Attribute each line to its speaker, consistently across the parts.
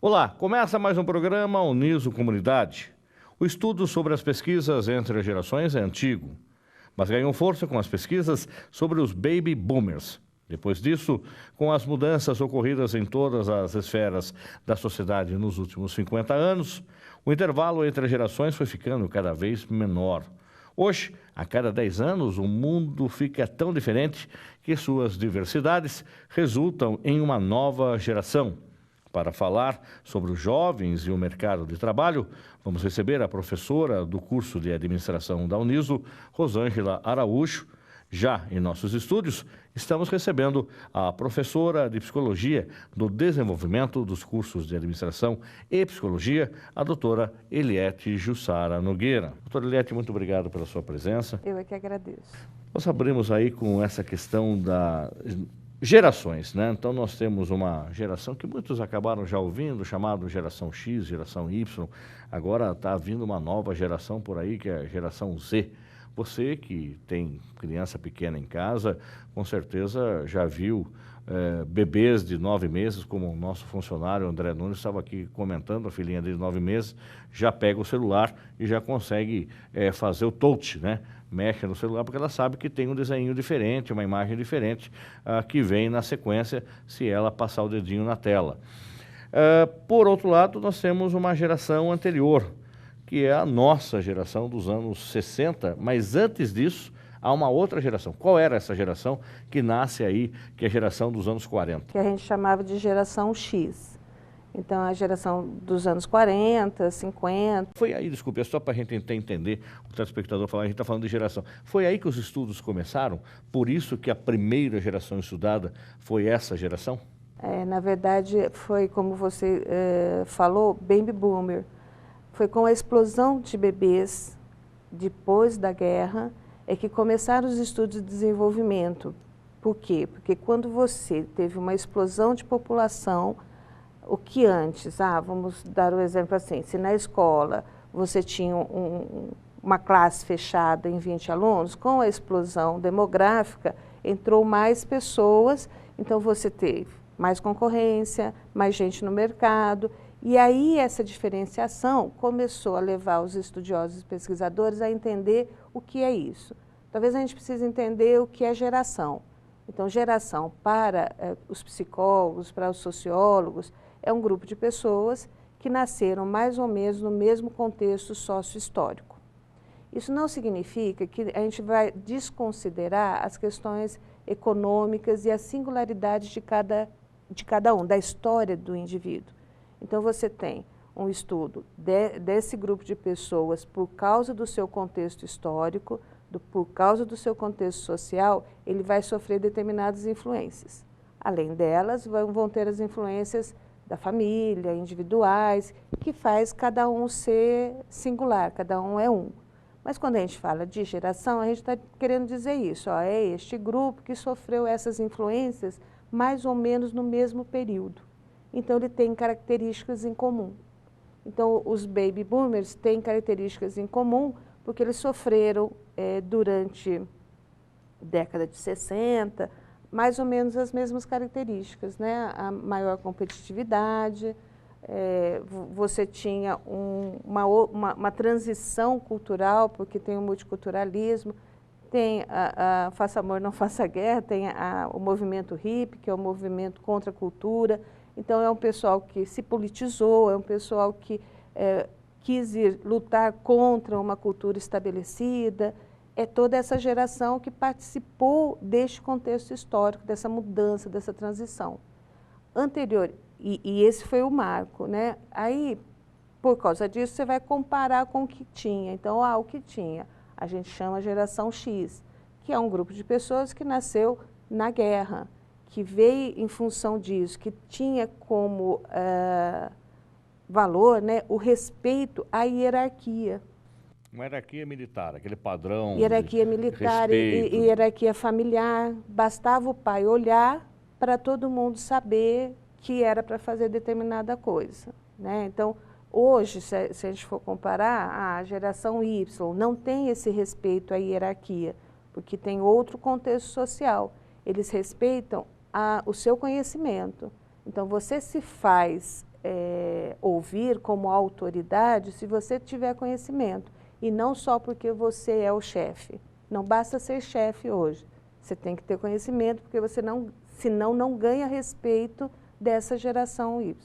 Speaker 1: Olá, começa mais um programa Uniso Comunidade. O estudo sobre as pesquisas entre as gerações é antigo, mas ganhou força com as pesquisas sobre os baby boomers. Depois disso, com as mudanças ocorridas em todas as esferas da sociedade nos últimos 50 anos, o intervalo entre as gerações foi ficando cada vez menor. Hoje, a cada 10 anos, o mundo fica tão diferente que suas diversidades resultam em uma nova geração. Para falar sobre os jovens e o mercado de trabalho, vamos receber a professora do curso de administração da Uniso, Rosângela Araújo. Já em nossos estúdios, estamos recebendo a professora de Psicologia do Desenvolvimento dos Cursos de Administração e Psicologia, a doutora Eliete Jussara Nogueira. Doutora Eliete, muito obrigado pela sua presença.
Speaker 2: Eu é que agradeço.
Speaker 1: Nós abrimos aí com essa questão das gerações, né? Então nós temos uma geração que muitos acabaram já ouvindo, chamado geração X, geração Y. Agora está vindo uma nova geração por aí, que é a geração Z. Você que tem criança pequena em casa, com certeza já viu bebês de 9 meses, como o nosso funcionário André Nunes estava aqui comentando, a filhinha dele de 9 meses, já pega o celular e já consegue fazer o touch, né? Mexe no celular porque ela sabe que tem um desenho diferente, uma imagem diferente que vem na sequência se ela passar o dedinho na tela. Por outro lado, nós temos uma geração anterior, que é a nossa geração dos anos 60, mas antes disso, há uma outra geração. Qual era essa geração que nasce aí, que é a geração dos anos 40?
Speaker 2: Que a gente chamava de geração X. Então, a geração dos anos 40, 50.
Speaker 1: Foi aí, desculpe, é só para a gente entender, o telespectador falar, a gente está falando de geração. Foi aí que os estudos começaram? Por isso que a primeira geração estudada foi essa geração?
Speaker 2: Na verdade, foi como você falou, baby boomer. Foi com a explosão de bebês depois da guerra é que começaram os estudos de desenvolvimento. Por quê? Porque quando você teve uma explosão de população, o que antes, vamos dar um exemplo assim, se na escola você tinha uma classe fechada em 20 alunos, com a explosão demográfica entrou mais pessoas, então você teve mais concorrência, mais gente no mercado. E aí essa diferenciação começou a levar os estudiosos e pesquisadores a entender o que é isso. Talvez a gente precise entender o que é geração. Então, geração para os psicólogos, para os sociólogos, é um grupo de pessoas que nasceram mais ou menos no mesmo contexto sócio-histórico. Isso não significa que a gente vai desconsiderar as questões econômicas e as singularidades de cada um, da história do indivíduo. Então, você tem um estudo desse grupo de pessoas por causa do seu contexto histórico, por causa do seu contexto social, ele vai sofrer determinadas influências. Além delas, vão ter as influências da família, individuais, que faz cada um ser singular, cada um é um. Mas quando a gente fala de geração, a gente está querendo dizer isso, é este grupo que sofreu essas influências mais ou menos no mesmo período. Então, ele tem características em comum. Então, os baby boomers têm características em comum porque eles sofreram durante a década de 60, mais ou menos as mesmas características, né? A maior competitividade, você tinha uma transição cultural, porque tem o multiculturalismo, tem a Faça Amor, Não Faça Guerra, tem o movimento hippie, que é o movimento contra a cultura. Então, é um pessoal que se politizou, é um pessoal que quis lutar contra uma cultura estabelecida. É toda essa geração que participou deste contexto histórico, dessa mudança, dessa transição. Anterior, e esse foi o marco, né? Aí, por causa disso, você vai comparar com o que tinha. Então, o que tinha? A gente chama geração X, que é um grupo de pessoas que nasceu na guerra, que veio em função disso, que tinha como valor, né, o respeito à hierarquia.
Speaker 1: Uma hierarquia militar, aquele padrão
Speaker 2: hierarquia militar e hierarquia familiar. Bastava o pai olhar para todo mundo saber que era para fazer determinada coisa, né? Então, hoje, se a gente for comparar, a geração Y não tem esse respeito à hierarquia, porque tem outro contexto social. Eles respeitam o seu conhecimento. Então, você se faz ouvir como autoridade se você tiver conhecimento. E não só porque você é o chefe. Não basta ser chefe hoje. Você tem que ter conhecimento, porque você senão não ganha respeito dessa geração Y.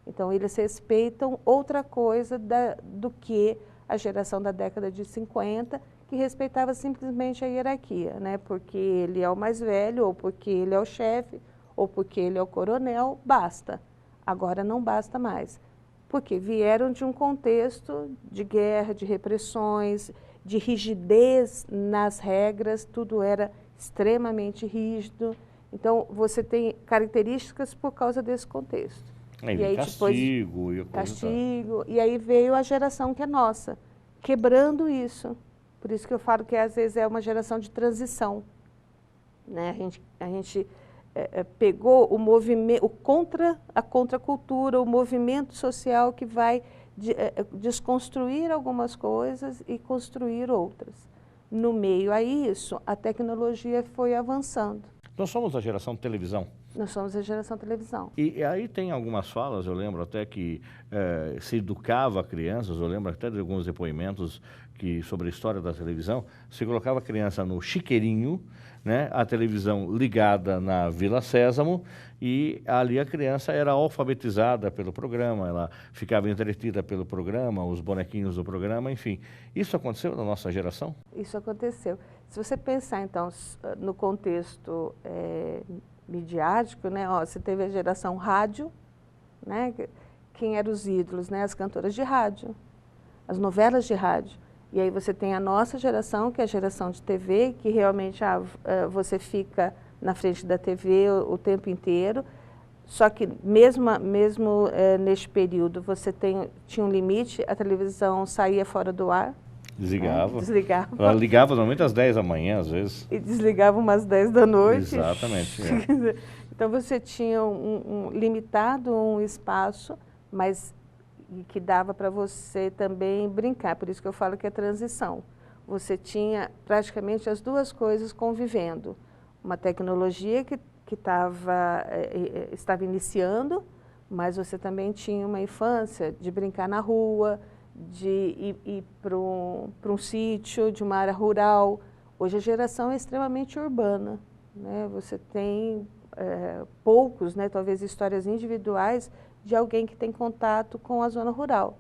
Speaker 2: Então, eles respeitam outra coisa do que a geração da década de 50, que respeitava simplesmente a hierarquia, né? Porque ele é o mais velho, ou porque ele é o chefe, ou porque ele é o coronel, basta. Agora não basta mais. Porque vieram de um contexto de guerra, de repressões, de rigidez nas regras, tudo era extremamente rígido. Então, você tem características por causa desse contexto.
Speaker 1: E aí, castigo.
Speaker 2: Castigo. E aí veio a geração que é nossa, quebrando isso. Por isso que eu falo que às vezes é uma geração de transição, né? A gente pegou o movimento, a contracultura, o movimento social que vai desconstruir algumas coisas e construir outras. No meio a isso, a tecnologia foi avançando.
Speaker 1: Nós somos a geração televisão.
Speaker 2: Nós somos a geração televisão.
Speaker 1: E aí tem algumas falas, eu lembro até que se educava crianças, eu lembro até de alguns depoimentos sobre a história da televisão, se colocava a criança no chiqueirinho, né, a televisão ligada na Vila Sésamo, e ali a criança era alfabetizada pelo programa, ela ficava entretida pelo programa, os bonequinhos do programa, enfim. Isso aconteceu na nossa geração?
Speaker 2: Isso aconteceu. Se você pensar, então, no contexto midiático, né? Ó, você teve a geração rádio, né? Quem eram os ídolos, né? As cantoras de rádio, as novelas de rádio. E aí você tem a nossa geração, que é a geração de TV, que realmente você fica na frente da TV o tempo inteiro. Só que mesmo neste período você tinha um limite, a televisão saía fora do ar.
Speaker 1: Desligava.
Speaker 2: Desligava.
Speaker 1: Ela ligava normalmente às 10 da manhã, às vezes.
Speaker 2: E desligava umas 10 da noite.
Speaker 1: Exatamente.
Speaker 2: Então você tinha limitado um espaço, mas que dava para você também brincar. Por isso que eu falo que é transição. Você tinha praticamente as duas coisas convivendo. Uma tecnologia que estava iniciando, mas você também tinha uma infância de brincar na rua, de ir para um sítio, de uma área rural. Hoje a geração é extremamente urbana, né? Você tem poucos, né, talvez histórias individuais de alguém que tem contato com a zona rural.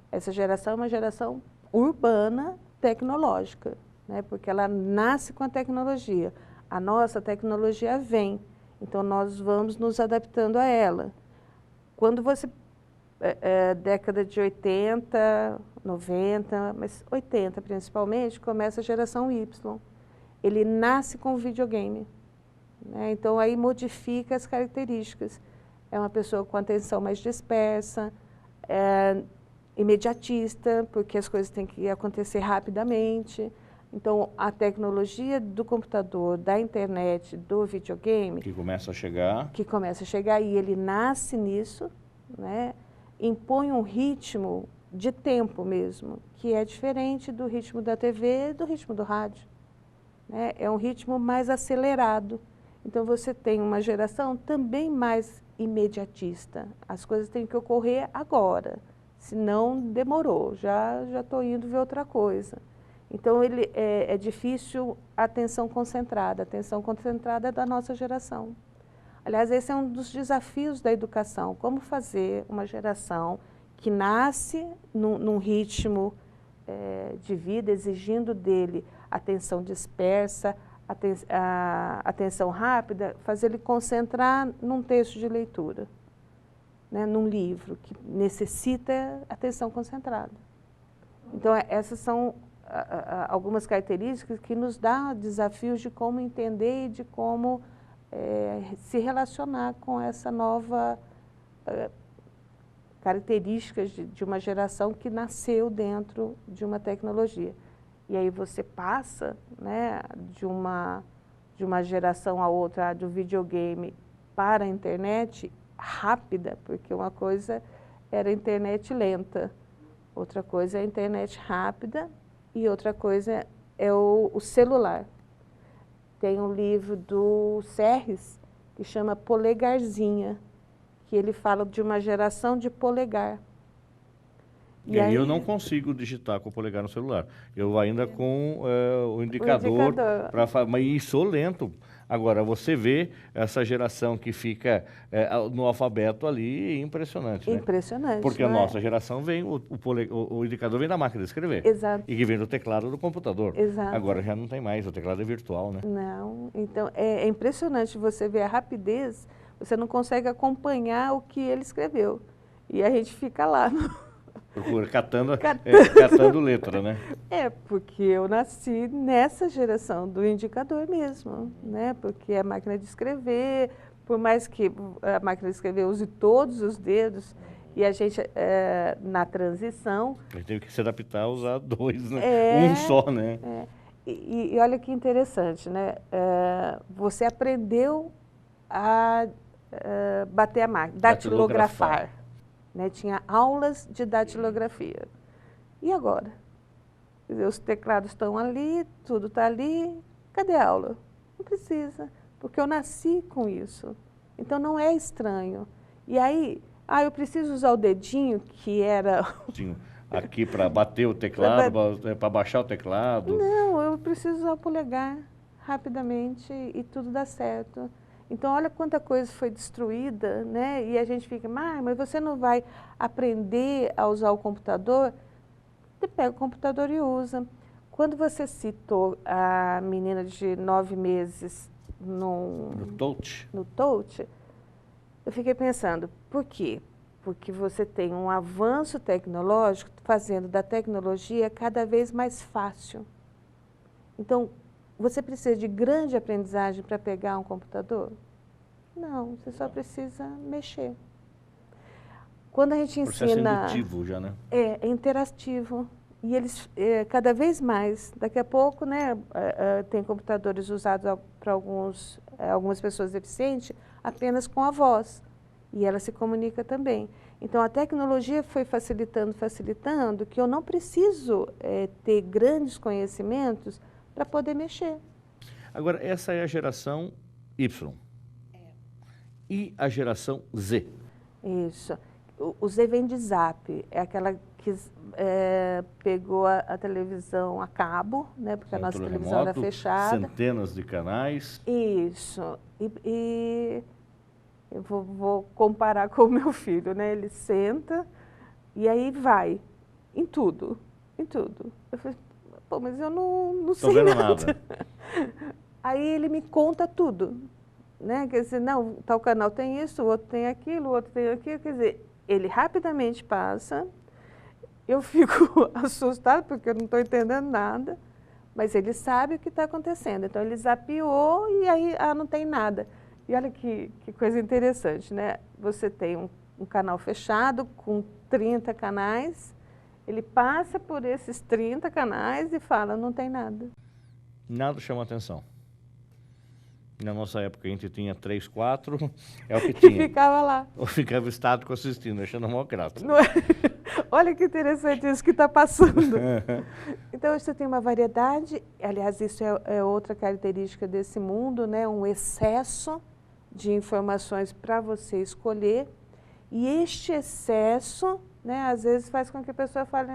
Speaker 2: Essa geração é uma geração urbana tecnológica, né? Porque ela nasce com a tecnologia. A nossa tecnologia vem, então nós vamos nos adaptando a ela. Quando você década de 80, 90, mas 80 principalmente, começa a geração Y. Ele nasce com videogame, né? Então aí modifica as características. É uma pessoa com atenção mais dispersa, imediatista, porque as coisas têm que acontecer rapidamente. Então a tecnologia do computador, da internet, do videogame...
Speaker 1: Que começa a chegar.
Speaker 2: Que começa a chegar e ele nasce nisso, né? Impõe um ritmo de tempo mesmo, que é diferente do ritmo da TV e do ritmo do rádio, né? É um ritmo mais acelerado. Então você tem uma geração também mais imediatista. As coisas têm que ocorrer agora, senão demorou, já estou indo ver outra coisa. Então é difícil a atenção concentrada é da nossa geração. Aliás, esse é um dos desafios da educação, como fazer uma geração que nasce num ritmo de vida, exigindo dele atenção dispersa, atenção rápida, fazer ele concentrar num texto de leitura, né, num livro que necessita atenção concentrada. Então, essas são algumas características que nos dão desafios de como entender e de como se relacionar com essa nova características de uma geração que nasceu dentro de uma tecnologia. E aí você passa, né, de uma geração a outra, do videogame para a internet rápida, porque uma coisa era a internet lenta, outra coisa é a internet rápida e outra coisa é o celular. Tem um livro do Serres que chama Polegarzinha, que ele fala de uma geração de polegar.
Speaker 1: E aí eu não consigo digitar com o polegar no celular. Eu ainda com o indicador. Mas isso sou lento. Agora, você vê essa geração que fica no alfabeto ali, impressionante, né?
Speaker 2: Impressionante.
Speaker 1: Porque a nossa geração vem, o indicador vem da máquina de escrever.
Speaker 2: Exato.
Speaker 1: E que vem do teclado do computador.
Speaker 2: Exato.
Speaker 1: Agora já não tem mais, o teclado é virtual, né?
Speaker 2: Não, então é impressionante você ver a rapidez, você não consegue acompanhar o que ele escreveu. E a gente fica lá.
Speaker 1: Catando letra, né?
Speaker 2: Porque eu nasci nessa geração do indicador mesmo, né? Porque a máquina de escrever, por mais que a máquina de escrever use todos os dedos, e a gente, na transição...
Speaker 1: A gente teve que se adaptar a usar dois, né? Um só, né?
Speaker 2: E olha que interessante, né? Você aprendeu a bater a máquina, datilografar. Né, tinha aulas de datilografia. E agora? Quer dizer, os teclados estão ali, tudo está ali, cadê a aula? Não precisa, porque eu nasci com isso. Então não é estranho. E aí, eu preciso usar o dedinho, que era...
Speaker 1: Sim, aqui para bater o teclado, para baixar o teclado.
Speaker 2: Não, eu preciso usar o polegar rapidamente e tudo dá certo. Então, olha quanta coisa foi destruída, né? E a gente fica, mas você não vai aprender a usar o computador? Você pega o computador e usa. Quando você citou a menina de 9 meses no touch, eu fiquei pensando, por quê? Porque você tem um avanço tecnológico fazendo da tecnologia cada vez mais fácil. Então, você precisa de grande aprendizagem para pegar um computador? Não, você só precisa mexer. Quando a gente ensina...
Speaker 1: Processo indutivo já, né?
Speaker 2: É interativo. E eles, cada vez mais, daqui a pouco, né, tem computadores usados para algumas pessoas deficientes apenas com a voz. E ela se comunica também. Então, a tecnologia foi facilitando, que eu não preciso ter grandes conhecimentos para poder mexer.
Speaker 1: Agora, essa é a geração Y. E a geração Z?
Speaker 2: Isso. O Z vem de Zap, é aquela que pegou a televisão a cabo, né, porque a nossa televisão era fechada.
Speaker 1: Centenas de canais.
Speaker 2: Isso. E eu vou comparar com o meu filho, né? Ele senta e aí vai em tudo, em tudo. Eu falei, pô, mas eu não sei
Speaker 1: vendo
Speaker 2: nada.
Speaker 1: nada.
Speaker 2: Aí ele me conta tudo, né? Quer dizer, não, tal canal tem isso, o outro tem aquilo, o outro tem aquilo. Quer dizer, ele rapidamente passa, eu fico assustada porque eu não estou entendendo nada, mas ele sabe o que está acontecendo. Então, ele zapeou e aí não tem nada. E olha que coisa interessante, né? Você tem um canal fechado com 30 canais, ele passa por esses 30 canais e fala, não tem nada.
Speaker 1: Nada chama atenção. Na nossa época a gente tinha 3, 4, é o que tinha.
Speaker 2: E ficava lá.
Speaker 1: Ou ficava estático assistindo, achando a maior graça.
Speaker 2: Não é? Olha que interessante isso que está passando. Então, você tem uma variedade, aliás, isso é outra característica desse mundo, né? Um excesso de informações para você escolher. E este excesso, né, às vezes faz com que a pessoa fale,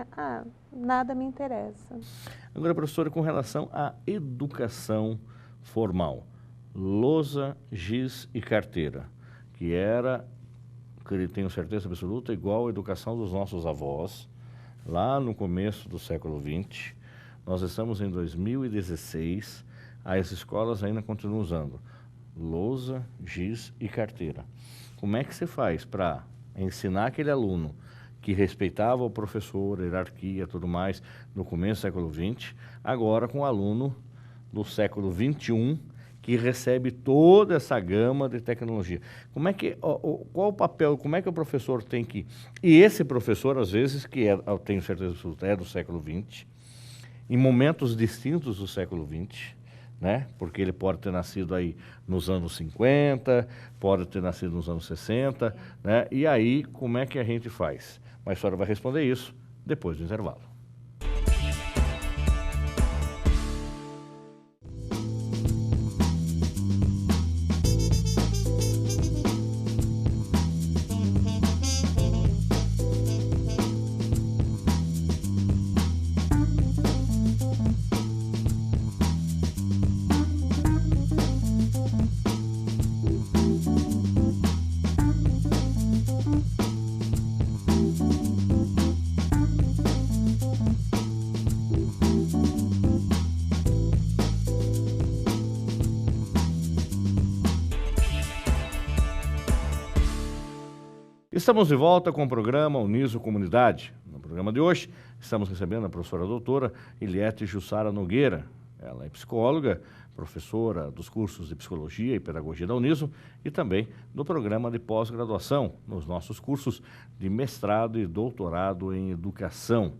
Speaker 2: nada me interessa.
Speaker 1: Agora, professora, com relação à educação formal, lousa, giz e carteira, que era, que tenho certeza absoluta, igual à educação dos nossos avós, lá no começo do século XX. Nós estamos em 2016, as escolas ainda continuam usando lousa, giz e carteira. Como é que você faz para ensinar aquele aluno que respeitava o professor, hierarquia e tudo mais, no começo do século XX, agora com o aluno do século XXI, que recebe toda essa gama de tecnologia? Como é que, qual o papel, como é que o professor tem que... E esse professor, às vezes, que eu tenho certeza absoluta, é do século XX, em momentos distintos do século XX, né? Porque ele pode ter nascido aí nos anos 50, pode ter nascido nos anos 60, né? E aí, como é que a gente faz? Mas a senhora vai responder isso depois do intervalo. Estamos de volta com o programa Uniso Comunidade. No programa de hoje, estamos recebendo a professora doutora Iliete Jussara Nogueira. Ela é psicóloga, professora dos cursos de Psicologia e Pedagogia da Uniso e também do programa de pós-graduação, nos nossos cursos de mestrado e doutorado em Educação.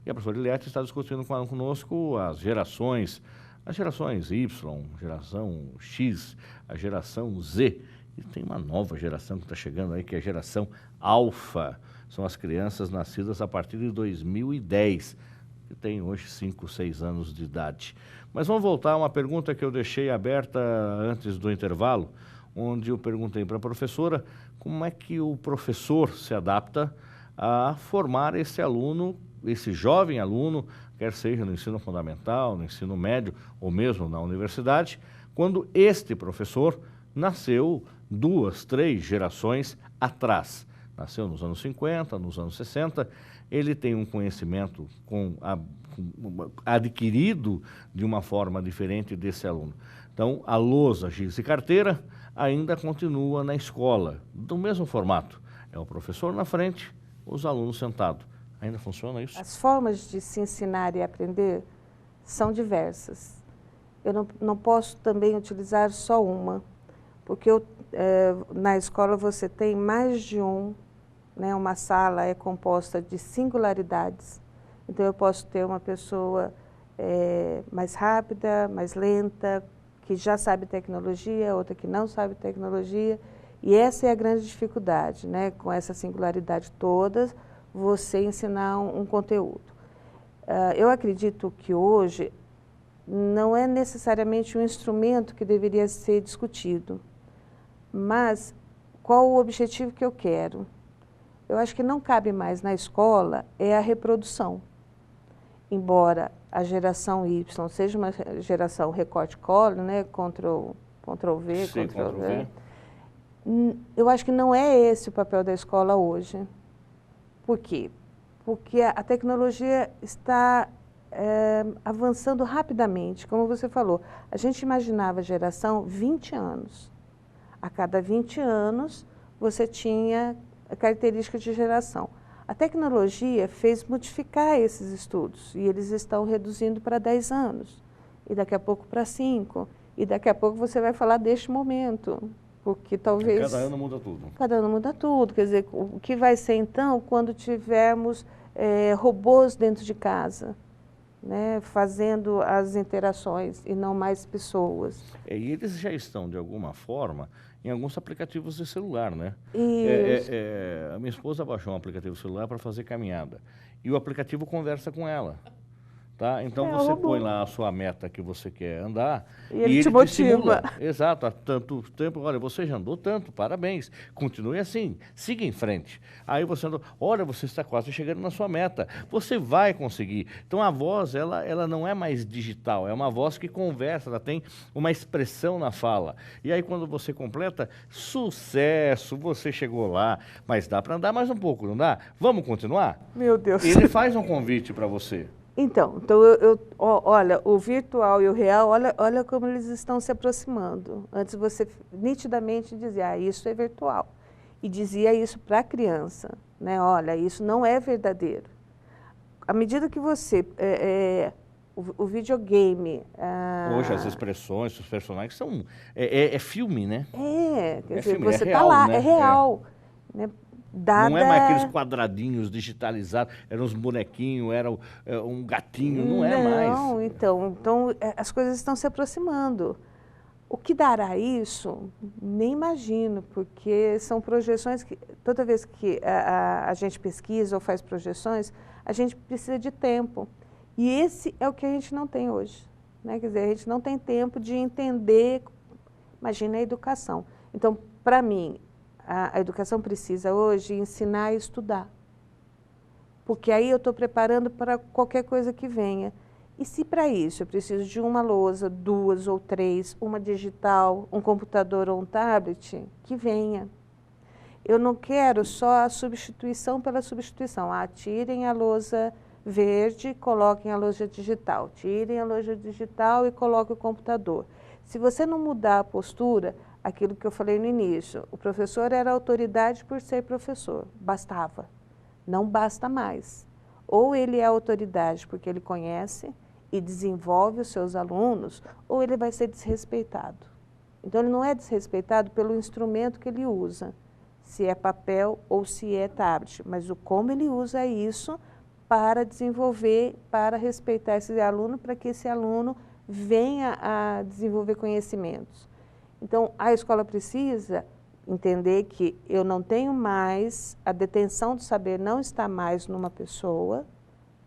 Speaker 1: E a professora Iliete está discutindo conosco as gerações Y, geração X, a geração Z. E tem uma nova geração que está chegando aí, que é a geração Alfa. São as crianças nascidas a partir de 2010, que têm hoje 5, 6 anos de idade. Mas vamos voltar a uma pergunta que eu deixei aberta antes do intervalo, onde eu perguntei para a professora como é que o professor se adapta a formar esse aluno, esse jovem aluno, quer seja no ensino fundamental, no ensino médio ou mesmo na universidade, quando este professor nasceu 2, 3 gerações atrás. Nasceu nos anos 50, nos anos 60, ele tem um conhecimento adquirido de uma forma diferente desse aluno. Então, a lousa, giz e carteira ainda continua na escola, do mesmo formato. É o professor na frente, os alunos sentados. Ainda funciona isso?
Speaker 2: As formas de se ensinar e aprender são diversas. Eu não posso também utilizar só uma, porque na escola você tem mais de um, né? Uma sala é composta de singularidades. Então, eu posso ter uma pessoa mais rápida, mais lenta, que já sabe tecnologia, outra que não sabe tecnologia. E essa é a grande dificuldade, né? Com essa singularidade toda, você ensinar um conteúdo. Eu acredito que hoje não é necessariamente um instrumento que deveria ser discutido, mas qual o objetivo que eu quero? Eu acho que não cabe mais na escola é a reprodução. Embora a geração Y seja uma geração recorte-colo, né? Ctrl-V, Ctrl-V. Eu acho que não é esse o papel da escola hoje. Por quê? Porque a tecnologia está avançando rapidamente, como você falou. A gente imaginava a geração 20 anos. A cada 20 anos você tinha características de geração. A tecnologia fez modificar esses estudos e eles estão reduzindo para 10 anos, e daqui a pouco para 5, e daqui a pouco você vai falar deste momento, porque talvez...
Speaker 1: Cada ano muda tudo.
Speaker 2: Cada ano muda tudo, quer dizer, o que vai ser então quando tivermos robôs dentro de casa, né, fazendo as interações e não mais pessoas.
Speaker 1: E eles já estão, de alguma forma, em alguns aplicativos de celular, né? A minha esposa baixou um aplicativo celular para fazer caminhada. E o aplicativo conversa com ela. Tá? Então você põe lá a sua meta que você quer andar
Speaker 2: e ele te motiva.
Speaker 1: Exato, há tanto tempo, olha, você já andou tanto, parabéns, continue assim, siga em frente. Aí você andou, olha, você está quase chegando na sua meta, você vai conseguir. Então a voz, ela não é mais digital, é uma voz que conversa, ela tem uma expressão na fala. E aí quando você completa, sucesso, você chegou lá, mas dá para andar mais um pouco, não dá? Vamos continuar?
Speaker 2: Meu Deus.
Speaker 1: Ele faz um convite para você.
Speaker 2: Então olha, o virtual e o real, olha como eles estão se aproximando. Antes você nitidamente dizia, isso é virtual. E dizia isso para a criança, né? Olha, isso não é verdadeiro. À medida que você... o videogame...
Speaker 1: Hoje as expressões, os personagens são... É filme, né?
Speaker 2: Quer dizer,
Speaker 1: filme,
Speaker 2: você está
Speaker 1: real,
Speaker 2: lá,
Speaker 1: né?
Speaker 2: é real. Né?
Speaker 1: Não é mais aqueles quadradinhos digitalizados, eram uns bonequinhos, era um gatinho, não é mais.
Speaker 2: Não, então as coisas estão se aproximando. O que dará isso, nem imagino, porque são projeções que, toda vez que a gente pesquisa ou faz projeções, a gente precisa de tempo. E esse é o que a gente não tem hoje. Né? Quer dizer, a gente não tem tempo de entender, imagina a educação. Então, para mim, a educação precisa hoje ensinar a estudar, porque aí eu estou preparando para qualquer coisa que venha. E se para isso eu preciso de uma lousa, 2 ou 3, uma digital, um computador ou um tablet, que venha. Eu não quero só a substituição pela substituição. Tirem a lousa verde, coloquem a lousa digital. Tirem a lousa digital e coloquem o computador. Se você não mudar a postura, aquilo que eu falei no início, o professor era autoridade por ser professor, bastava, não basta mais. Ou ele é autoridade porque ele conhece e desenvolve os seus alunos, ou ele vai ser desrespeitado. Então, ele não é desrespeitado pelo instrumento que ele usa, se é papel ou se é tablet, mas o como ele usa isso para desenvolver, para respeitar esse aluno, para que esse aluno venha a desenvolver conhecimentos. Então, a escola precisa entender que eu não tenho mais, a detenção do saber não está mais numa pessoa,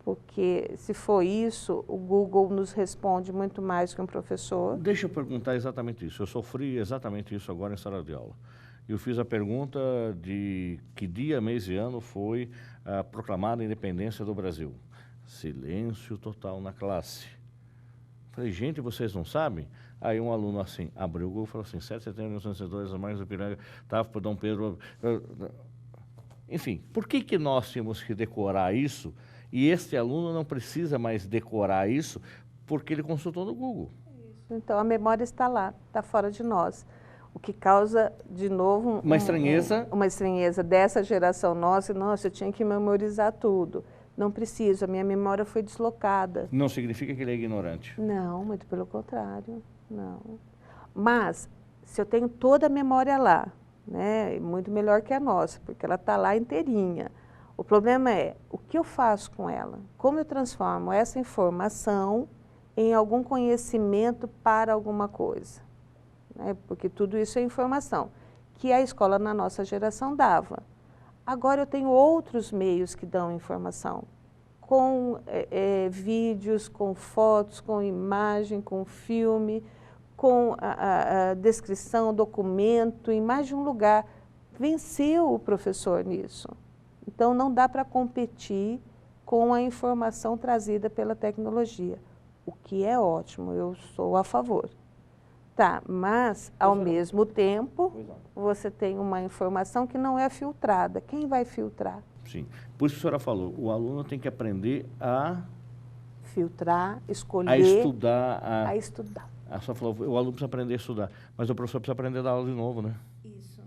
Speaker 2: porque se for isso, o Google nos responde muito mais que um professor.
Speaker 1: Deixa eu perguntar exatamente isso. Eu sofri exatamente isso agora em sala de aula. Eu fiz a pergunta de que dia, mês e ano foi proclamada a independência do Brasil. Silêncio total na classe. Falei, gente, vocês não sabem? Aí um aluno assim, abriu o Google e falou assim, 7 de setembro de 1902, as margens do Ipiranga, estava por Dom Pedro... Enfim, por que nós tínhamos que decorar isso e este aluno não precisa mais decorar isso porque ele consultou no Google?
Speaker 2: Então, a memória está lá, está fora de nós. O que causa, de novo,
Speaker 1: uma estranheza.
Speaker 2: Uma estranheza dessa geração nossa. Nossa, eu tinha que memorizar tudo. Não preciso, a minha memória foi deslocada.
Speaker 1: Não significa que ele é ignorante.
Speaker 2: Não, muito pelo contrário, não. Mas, se eu tenho toda a memória lá, né, muito melhor que a nossa, porque ela está lá inteirinha. O problema é, o que eu faço com ela? Como eu transformo essa informação em algum conhecimento para alguma coisa? Né? Porque tudo isso é informação, que a escola na nossa geração dava. Agora eu tenho outros meios que dão informação, com vídeos, com fotos, com imagem, com filme, com a descrição, documento, em mais de um lugar. Venceu o professor nisso. Então, não dá para competir com a informação trazida pela tecnologia, o que é ótimo, eu sou a favor. Tá, mas, ao mesmo tempo, você tem uma informação que não é filtrada. Quem vai filtrar?
Speaker 1: Sim. Por isso que a senhora falou, o aluno tem que aprender a...
Speaker 2: filtrar, escolher...
Speaker 1: A estudar.
Speaker 2: A estudar.
Speaker 1: A senhora falou, o aluno precisa aprender a estudar, mas o professor precisa aprender a dar aula de novo, né?
Speaker 2: Isso.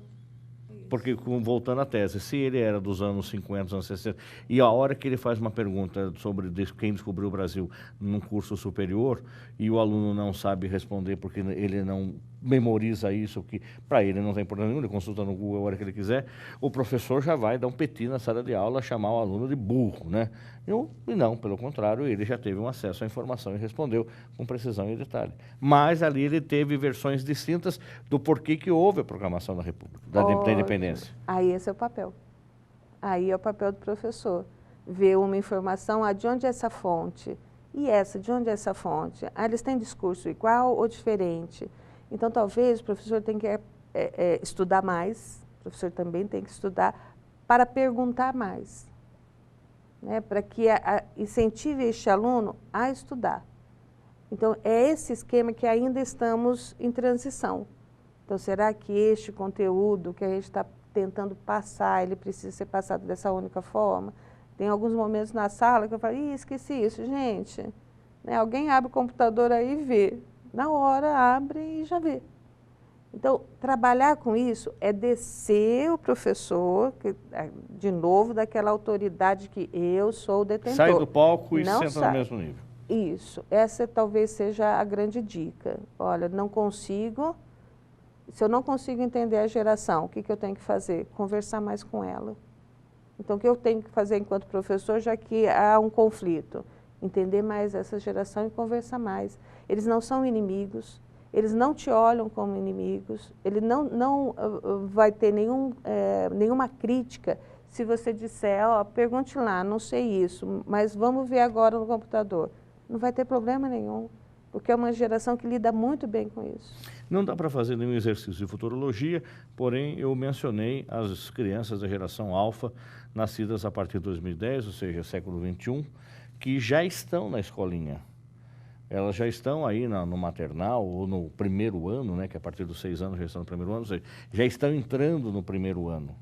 Speaker 1: Porque, voltando à tese, se ele era dos anos 50, dos anos 60, e a hora que ele faz uma pergunta sobre quem descobriu o Brasil num curso superior, e o aluno não sabe responder porque ele não memoriza isso, que para ele não tem problema nenhum, ele consulta no Google a hora que ele quiser, o professor já vai dar um peti na sala de aula, chamar o aluno de burro, né? E não, pelo contrário, ele já teve um acesso à informação e respondeu com precisão e detalhe. Mas ali ele teve versões distintas do porquê que houve a proclamação da República, da independência.
Speaker 2: Aí esse é o papel. Aí é o papel do professor. Ver uma informação, de onde é essa fonte? E essa, de onde é essa fonte? Eles têm discurso igual ou diferente? Então, talvez o professor tenha que estudar mais, o professor também tem que estudar para perguntar mais, né? Para que incentive este aluno a estudar. Então, é esse esquema que ainda estamos em transição. Então, será que este conteúdo que a gente está tentando passar, ele precisa ser passado dessa única forma? Tem alguns momentos na sala que eu falo, esqueci isso, gente. Né? Alguém abre o computador aí e vê. Na hora, abre e já vê. Então, trabalhar com isso é descer o professor, de novo, daquela autoridade que eu sou o detentor.
Speaker 1: Sai do palco e
Speaker 2: não
Speaker 1: senta no mesmo nível.
Speaker 2: Isso. Essa talvez seja a grande dica. Olha, não consigo... Se eu não consigo entender a geração, o que eu tenho que fazer? Conversar mais com ela. Então, o que eu tenho que fazer enquanto professor, já que há um conflito? Entender mais essa geração e conversar mais. Eles não são inimigos, eles não te olham como inimigos, ele não vai ter nenhuma crítica se você disser, pergunte lá, não sei isso, mas vamos ver agora no computador. Não vai ter problema nenhum, porque é uma geração que lida muito bem com isso.
Speaker 1: Não dá para fazer nenhum exercício de futurologia, porém eu mencionei as crianças da geração alfa, nascidas a partir de 2010, ou seja, século XXI, que já estão na escolinha. Elas já estão aí no maternal ou no primeiro ano, né, que a partir dos 6 anos já estão no primeiro ano, ou seja, já estão entrando no primeiro ano.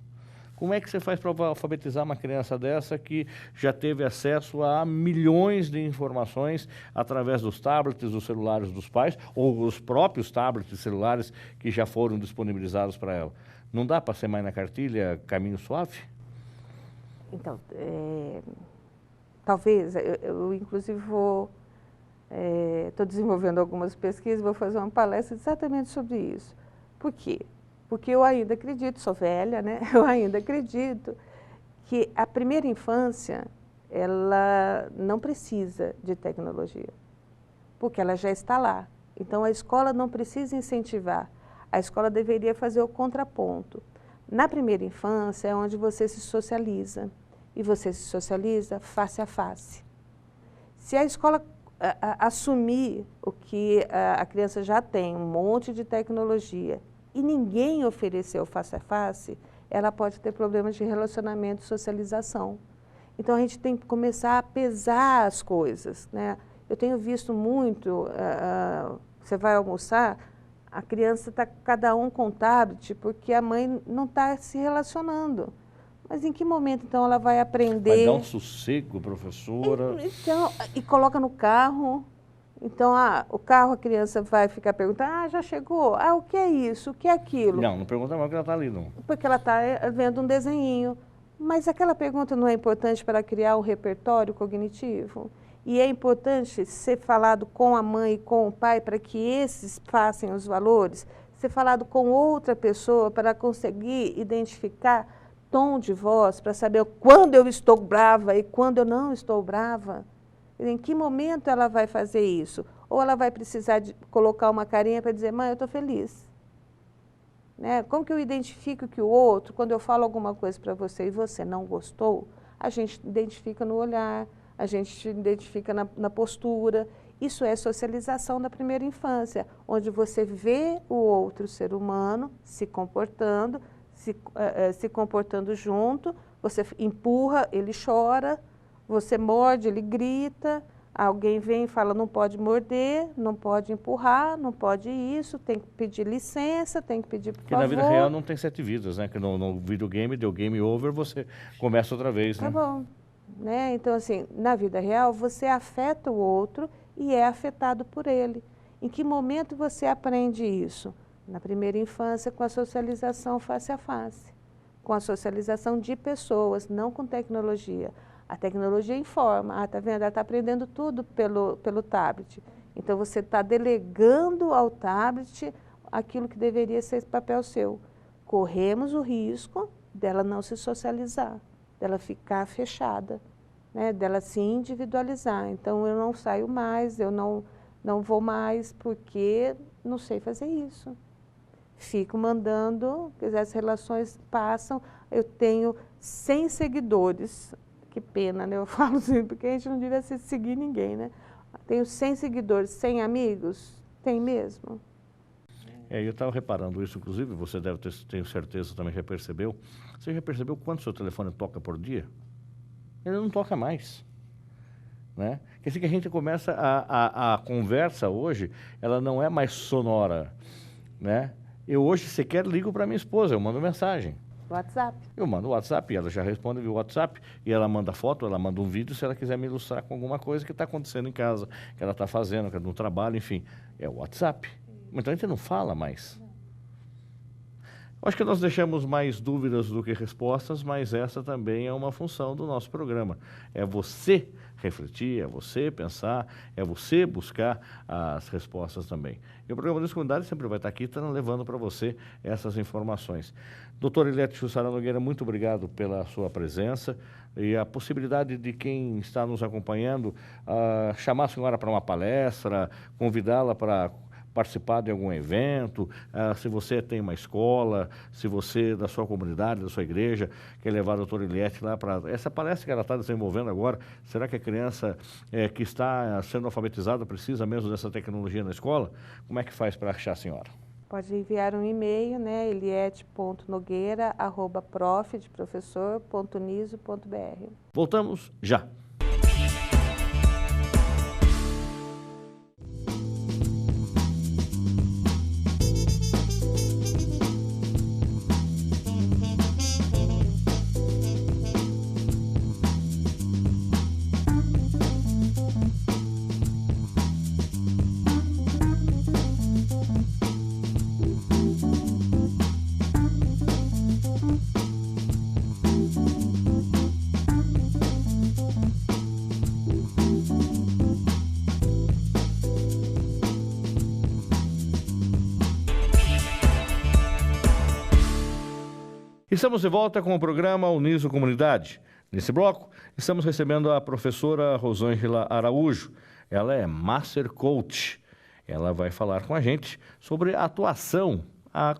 Speaker 1: Como é que você faz para alfabetizar uma criança dessa que já teve acesso a milhões de informações através dos tablets, dos celulares dos pais, ou os próprios tablets e celulares que já foram disponibilizados para ela? Não dá para ser mais na cartilha caminho suave?
Speaker 2: Então, talvez, eu inclusive estou desenvolvendo algumas pesquisas, vou fazer uma palestra exatamente sobre isso. Por quê? Porque eu ainda acredito, sou velha, né? Eu ainda acredito que a primeira infância, ela não precisa de tecnologia, porque ela já está lá. Então, a escola não precisa incentivar, a escola deveria fazer o contraponto. Na primeira infância é onde você se socializa, e você se socializa face a face. Se a escola assumir o que a criança já tem, um monte de tecnologia, e ninguém ofereceu face a face, ela pode ter problemas de relacionamento e socialização. Então, a gente tem que começar a pesar as coisas, né? Eu tenho visto muito, você vai almoçar, a criança está cada um com tablet, porque a mãe não está se relacionando. Mas em que momento, então, ela vai aprender?
Speaker 1: Vai dar um sossego, professora.
Speaker 2: Então, e coloca no carro. Então, o carro, a criança vai ficar perguntando, já chegou? O que é isso? O que é aquilo?
Speaker 1: Não pergunta mais, porque ela está ali, não.
Speaker 2: Porque ela está vendo um desenhinho. Mas aquela pergunta não é importante para criar um repertório cognitivo? E é importante ser falado com a mãe e com o pai para que esses passem os valores? Ser falado com outra pessoa para conseguir identificar tom de voz, para saber quando eu estou brava e quando eu não estou brava? Em que momento ela vai fazer isso? Ou ela vai precisar de colocar uma carinha para dizer, mãe, eu estou feliz. Né? Como que eu identifico que o outro, quando eu falo alguma coisa para você e você não gostou, a gente identifica no olhar, a gente identifica na postura. Isso é socialização da primeira infância, onde você vê o outro ser humano se comportando junto, você empurra, ele chora, você morde, ele grita, alguém vem e fala, não pode morder, não pode empurrar, não pode isso, tem que pedir licença, tem que pedir por favor.
Speaker 1: Porque na vida real não tem 7 vidas, né? Que no videogame, deu game over, você começa outra vez, né?
Speaker 2: Tá bom. Né? Então, assim, na vida real, você afeta o outro e é afetado por ele. Em que momento você aprende isso? Na primeira infância, com a socialização face a face, com a socialização de pessoas, não com tecnologia. A tecnologia informa, tá vendo? Ela está aprendendo tudo pelo tablet. Então, você está delegando ao tablet aquilo que deveria ser papel seu. Corremos o risco dela não se socializar, dela ficar fechada, né? Dela se individualizar. Então, eu não saio mais, eu não vou mais, porque não sei fazer isso. Fico mandando, quer dizer, as relações passam, eu tenho 100 seguidores, que pena, né? Eu falo assim, porque a gente não devia seguir ninguém, né? Tenho 100 seguidores, 100 amigos, tem mesmo.
Speaker 1: Eu estava reparando isso, inclusive, você deve ter, tenho certeza, também já percebeu. Você já percebeu quanto seu telefone toca por dia? Ele não toca mais, né? Quer dizer que a gente começa, a conversa hoje, ela não é mais sonora, né? Eu hoje sequer ligo para minha esposa, eu mando mensagem.
Speaker 2: WhatsApp.
Speaker 1: Eu mando o WhatsApp e ela já responde via WhatsApp, e ela manda foto, ela manda um vídeo se ela quiser me ilustrar com alguma coisa que está acontecendo em casa, que ela está fazendo, que é no trabalho, enfim. É o WhatsApp. Então a gente não fala mais. Acho que nós deixamos mais dúvidas do que respostas, mas essa também é uma função do nosso programa. É você refletir, é você pensar, é você buscar as respostas também. E o programa das comunidades sempre vai estar aqui, levando para você essas informações. Doutor Eliette Jussara Nogueira, muito obrigado pela sua presença e a possibilidade de quem está nos acompanhando chamar a senhora para uma palestra, convidá-la para participar de algum evento, se você tem uma escola, se você, da sua comunidade, da sua igreja, quer levar a doutora Eliette lá para... Essa palestra que ela está desenvolvendo agora, será que a criança que está sendo alfabetizada precisa mesmo dessa tecnologia na escola? Como é que faz para achar a senhora?
Speaker 2: Pode enviar um e-mail, né, eliette.nogueira@prof.niso.br.
Speaker 1: Voltamos já. Estamos de volta com o programa Uniso Comunidade. Nesse bloco, estamos recebendo a professora Rosângela Araújo. Ela é Master Coach. Ela vai falar com a gente sobre a atuação,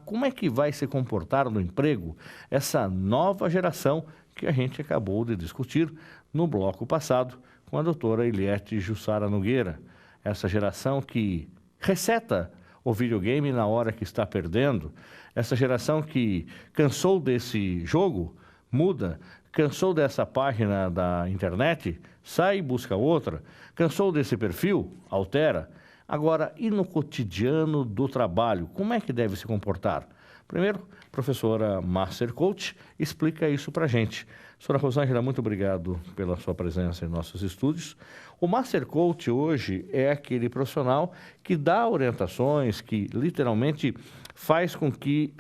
Speaker 1: como é que vai se comportar no emprego essa nova geração que a gente acabou de discutir no bloco passado com a doutora Eliette Jussara Nogueira. Essa geração que reseta o videogame na hora que está perdendo, essa geração que cansou desse jogo, muda, cansou dessa página da internet, sai e busca outra, cansou desse perfil, altera. Agora, e no cotidiano do trabalho, como é que deve se comportar? Primeiro, professora Master Coach explica isso para a gente. Professora Rosângela, muito obrigado pela sua presença em nossos estúdios. O Master Coach hoje é aquele profissional que dá orientações, que literalmente faz com que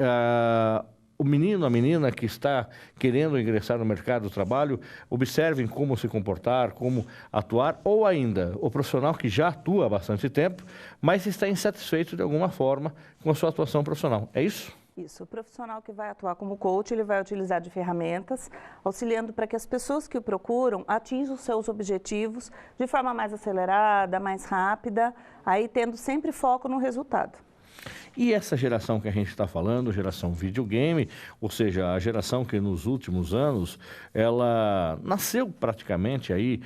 Speaker 1: o menino, a menina que está querendo ingressar no mercado do trabalho, observem como se comportar, como atuar, ou ainda o profissional que já atua há bastante tempo, mas está insatisfeito de alguma forma com a sua atuação profissional. É isso?
Speaker 3: Isso, o profissional que vai atuar como coach, ele vai utilizar de ferramentas, auxiliando para que as pessoas que o procuram atinjam os seus objetivos de forma mais acelerada, mais rápida, aí tendo sempre foco no resultado.
Speaker 1: E essa geração que a gente está falando, geração videogame, ou seja, a geração que nos últimos anos, ela nasceu praticamente aí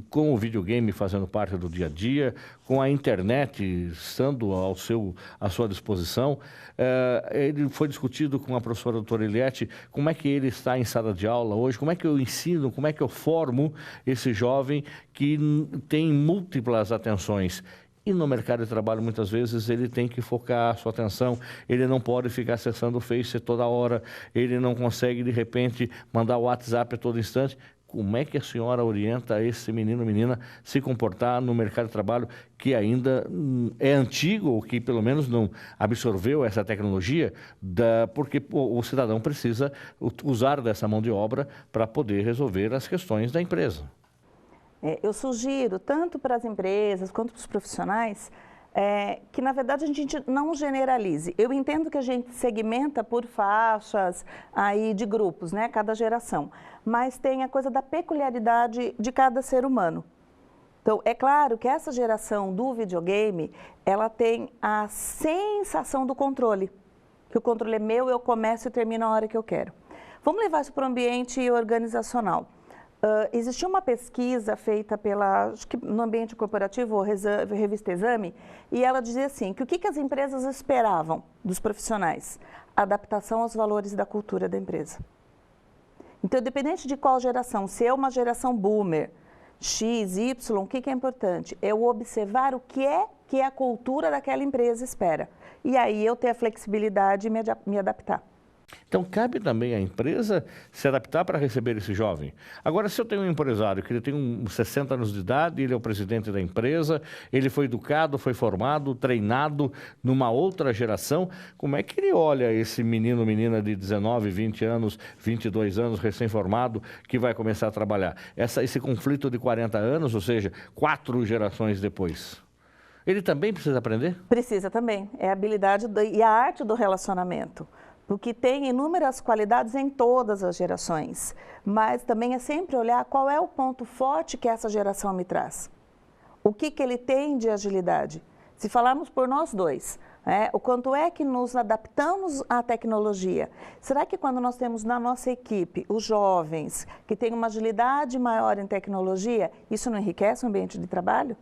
Speaker 1: com o videogame fazendo parte do dia a dia, com a internet estando à sua disposição. Ele foi discutido com a professora doutora Eliette, como é que ele está em sala de aula hoje, como é que eu ensino, como é que eu formo esse jovem que tem múltiplas atenções. E no mercado de trabalho, muitas vezes, ele tem que focar a sua atenção, ele não pode ficar acessando o Face toda hora, ele não consegue, de repente, mandar o WhatsApp a todo instante. Como é que a senhora orienta esse menino ou menina se comportar no mercado de trabalho que ainda é antigo, ou que pelo menos não absorveu essa tecnologia, porque o cidadão precisa usar dessa mão de obra para poder resolver as questões da empresa?
Speaker 3: Eu sugiro, tanto para as empresas quanto para os profissionais, que na verdade a gente não generalize. Eu entendo que a gente segmenta por faixas aí de grupos, né, cada geração, mas tem a coisa da peculiaridade de cada ser humano. Então, é claro que essa geração do videogame, ela tem a sensação do controle, que o controle é meu, eu começo e termino a hora que eu quero. Vamos levar isso para o ambiente organizacional. Existiu uma pesquisa feita acho que no ambiente corporativo, a revista Exame, e ela dizia assim, que o que as empresas esperavam dos profissionais? Adaptação aos valores da cultura da empresa. Então, independente de qual geração, se é uma geração boomer, X, Y, o que é importante? É eu observar o que é a cultura daquela empresa espera. E aí eu ter a flexibilidade e me adaptar.
Speaker 1: Então, cabe também à empresa se adaptar para receber esse jovem. Agora, se eu tenho um empresário que ele tem 60 anos de idade, ele é o presidente da empresa, ele foi educado, foi formado, treinado numa outra geração, como é que ele olha esse menino ou menina de 19, 20 anos, 22 anos, recém-formado, que vai começar a trabalhar? Esse conflito de 40 anos, ou seja, 4 gerações depois. Ele também precisa aprender?
Speaker 3: Precisa também. É a habilidade e a arte do relacionamento. Porque tem inúmeras qualidades em todas as gerações, mas também é sempre olhar qual é o ponto forte que essa geração me traz. O que ele tem de agilidade? Se falarmos por nós dois, o quanto é que nos adaptamos à tecnologia? Será que quando nós temos na nossa equipe os jovens que têm uma agilidade maior em tecnologia, isso não enriquece o ambiente de trabalho?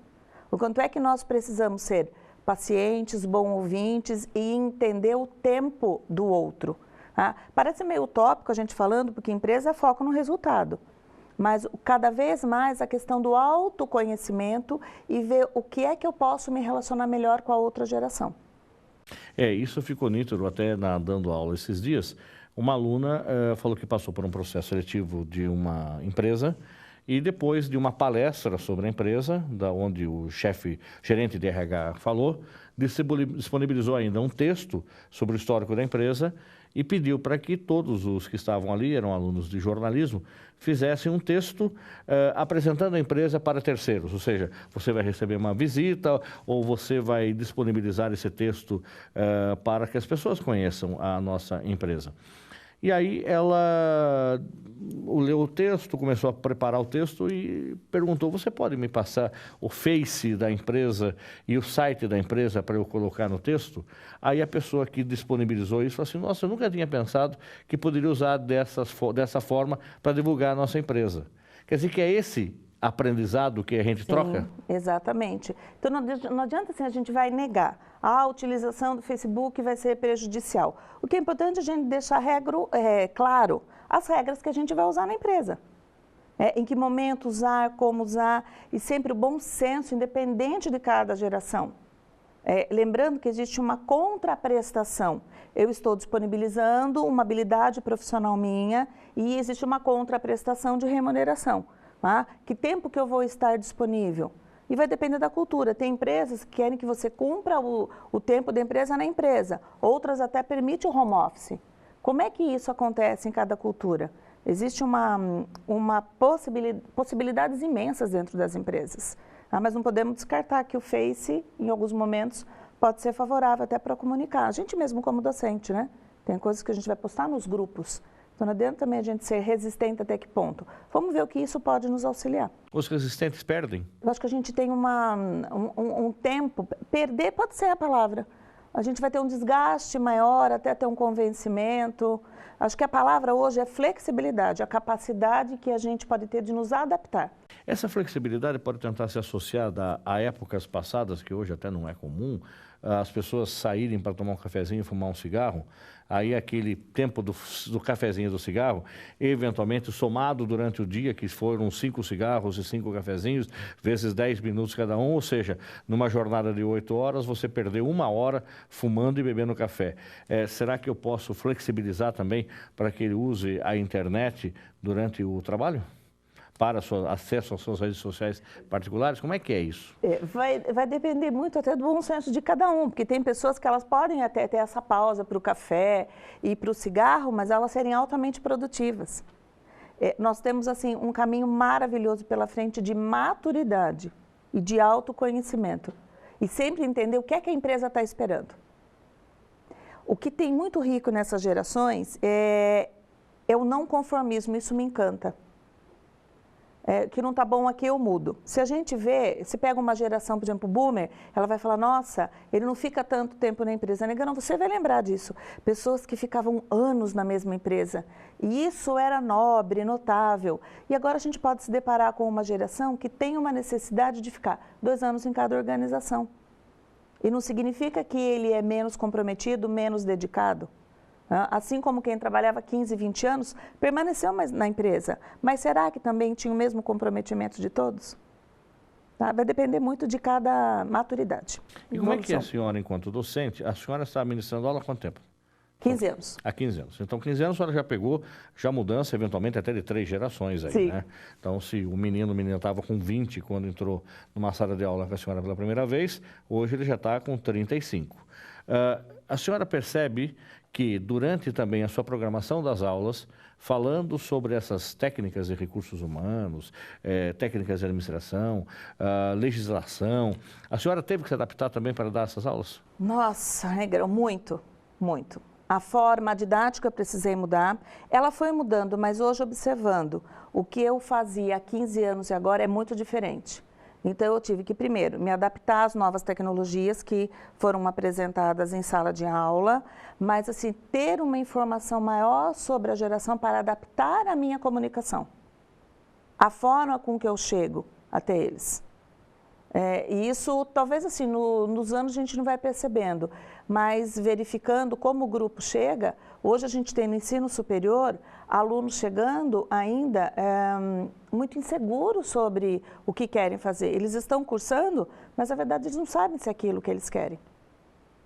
Speaker 3: O quanto é que nós precisamos ser pacientes, bons ouvintes e entender o tempo do outro. Tá? Parece meio utópico a gente falando, porque a empresa foca no resultado. Mas cada vez mais a questão do autoconhecimento e ver o que é que eu posso me relacionar melhor com a outra geração.
Speaker 1: Isso ficou nítido até dando aula esses dias. Uma aluna falou que passou por um processo seletivo de uma empresa e depois de uma palestra sobre a empresa, onde o gerente de RH falou, disponibilizou ainda um texto sobre o histórico da empresa e pediu para que todos os que estavam ali, eram alunos de jornalismo, fizessem um texto apresentando a empresa para terceiros. Ou seja, você vai receber uma visita ou você vai disponibilizar esse texto para que as pessoas conheçam a nossa empresa. E aí ela leu o texto, começou a preparar o texto e perguntou, você pode me passar o Face da empresa e o site da empresa para eu colocar no texto? Aí a pessoa que disponibilizou isso falou assim, nossa, eu nunca tinha pensado que poderia usar dessa forma para divulgar a nossa empresa. Quer dizer que é esse aprendizado que a gente troca?
Speaker 3: Exatamente. Então não adianta assim, a gente vai negar. A utilização do Facebook vai ser prejudicial. O que é importante é a gente deixar claro as regras que a gente vai usar na empresa. Em que momento usar, como usar, e sempre o bom senso, independente de cada geração. Lembrando que existe uma contraprestação. Eu estou disponibilizando uma habilidade profissional minha e existe uma contraprestação de remuneração. Tá? Que tempo que eu vou estar disponível? E vai depender da cultura. Tem empresas que querem que você cumpra o tempo da empresa na empresa. Outras até permitem o home office. Como é que isso acontece em cada cultura? Existe possibilidades imensas dentro das empresas. Mas não podemos descartar que o Face, em alguns momentos, pode ser favorável até para comunicar. A gente mesmo como docente, né? Tem coisas que a gente vai postar nos grupos. Então, não adianta também a gente ser resistente até que ponto. Vamos ver o que isso pode nos auxiliar.
Speaker 1: Os resistentes perdem?
Speaker 3: Eu acho que a gente tem um tempo, perder pode ser a palavra. A gente vai ter um desgaste maior, até ter um convencimento. Acho que a palavra hoje é flexibilidade, a capacidade que a gente pode ter de nos adaptar.
Speaker 1: Essa flexibilidade pode tentar ser associada a épocas passadas, que hoje até não é comum, as pessoas saírem para tomar um cafezinho e fumar um cigarro, aí aquele tempo do cafezinho e do cigarro, eventualmente somado durante o dia, que foram 5 cigarros e 5 cafezinhos, vezes 10 minutos cada um, ou seja, numa jornada de 8 horas, você perdeu 1 hora fumando e bebendo café. Será que eu posso flexibilizar também para que ele use a internet durante o trabalho? Para acesso às suas redes sociais particulares? Como é que é isso?
Speaker 3: Vai depender muito até do bom senso de cada um, porque tem pessoas que elas podem até ter essa pausa para o café e para o cigarro, mas elas serem altamente produtivas. Nós temos assim um caminho maravilhoso pela frente de maturidade e de autoconhecimento. E sempre entender o que é que a empresa está esperando. O que tem muito rico nessas gerações é o não conformismo, isso me encanta. Que não está bom aqui, eu mudo. Se a gente vê, se pega uma geração, por exemplo, boomer, ela vai falar, nossa, ele não fica tanto tempo na empresa. Não, você vai lembrar disso. Pessoas que ficavam anos na mesma empresa. E isso era nobre, notável. E agora a gente pode se deparar com uma geração que tem uma necessidade de ficar 2 anos em cada organização. E não significa que ele é menos comprometido, menos dedicado. Assim como quem trabalhava 15, 20 anos, permaneceu na empresa. Mas será que também tinha o mesmo comprometimento de todos? Tá? Vai depender muito de cada maturidade.
Speaker 1: E como é que a senhora, enquanto docente, a senhora está ministrando aula há quanto tempo?
Speaker 3: 15 anos.
Speaker 1: Há 15 anos. Então, 15 anos a senhora já pegou mudança, eventualmente, até de 3 gerações aí,
Speaker 3: sim,
Speaker 1: né? Então, se o menino estava com 20 quando entrou numa sala de aula com a senhora pela primeira vez, hoje ele já está com 35. A senhora percebe que durante também a sua programação das aulas, falando sobre essas técnicas de recursos humanos, técnicas de administração, legislação, a senhora teve que se adaptar também para dar essas aulas?
Speaker 3: Nossa, muito, muito. A forma didática eu precisei mudar, ela foi mudando, mas hoje observando o que eu fazia há 15 anos e agora é muito diferente. Então, eu tive que, primeiro, me adaptar às novas tecnologias que foram apresentadas em sala de aula, mas, assim, ter uma informação maior sobre a geração para adaptar a minha comunicação, a forma com que eu chego até eles. E isso, talvez, assim, nos anos a gente não vai percebendo, mas verificando como o grupo chega, hoje a gente tem no ensino superior alunos chegando ainda muito inseguros sobre o que querem fazer. Eles estão cursando, mas na verdade eles não sabem se é aquilo que eles querem.